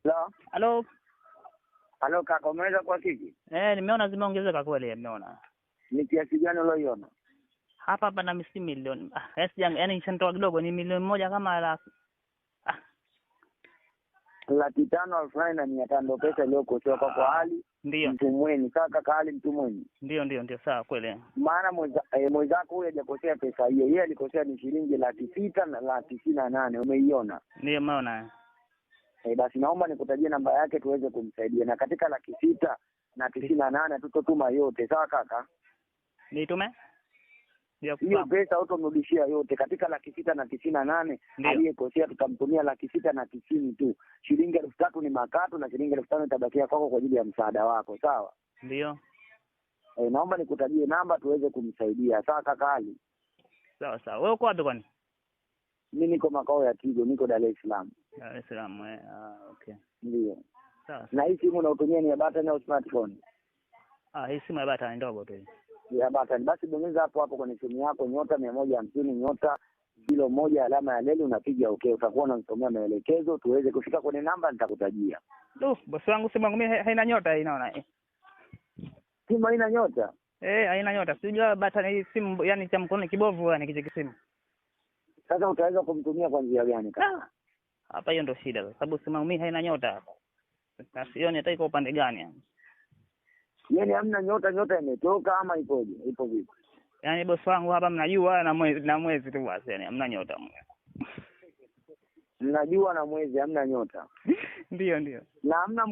Hello? Halo. Halo kaka, umeweza kwa kiki? Nimeona zimeongezeka kweli, nimeona. Ni kiasi gani uliona? Hapa na milioni. Yaani nishanitoa kidogo, ni milioni moja kama laki. 5,500 pesa iliyokosewa kwa hali. Ndio. Mtu mwenye, kaka hali mtu mwenye. Ndio sawa kweli. Maana mwenzako huyo hajakosea pesa hiyo. Yeye alikosea ni shilingi 600 na 98. Umeiona? Ndio maana. Basi naomba nikutajie namba yake tuweze kumsaidia. Na katika 600 na 98 tutotuma yote. Sawa kaka? Nitume? Hiyo pesa utomrudishia yote. Katika 600 na 98 aliyekosea tutamtumia 600 na 90 tu. Shilingi 3,000 ni makato na shilingi 5,000 itabakia kwako kwa ajili ya msaada wako. Sawa? Ndio. Naomba nikutajie namba tuweze kumsaidia. Sawa kaka Ali? Sawa. Wewe uko wapi kwani? Mimi niko makao ya Tigo, niko Dar es Salaam. Dar es Salaam, okay. Ndio. Sawa. Na hii simu unaotumia ni ya button au smartphone? Hii simu ya button ndogo tu. Ya button. Basi bonyeza hapo kwenye simu yako *150*01 alama ya leli unapiga okay. Utakuwa unasomea maelekezo tuweze kufika kwenye namba nitakutajia. Bosi wangu simu yangu mimi haina nyota hii naona. Simu haina nyota? Haina nyota. Sijua button hii simu yani cha mkono kibovu yani kiche kisimu. Sasa utaweza kumtumia kwa njia gani kaka? Hapa hiyo ndio shida sababu simu yangu mimi haina nyota hapa. Na sioni hata iko upande gani yani. Yaani hamna nyota imetoka ama ipoje? Ipo vipi? Yaani bosi wangu hapa mnajua na mwezi tu basi yani hamna nyota mwezi. Mnajua na mwezi hamna nyota. Ndio. Na hamna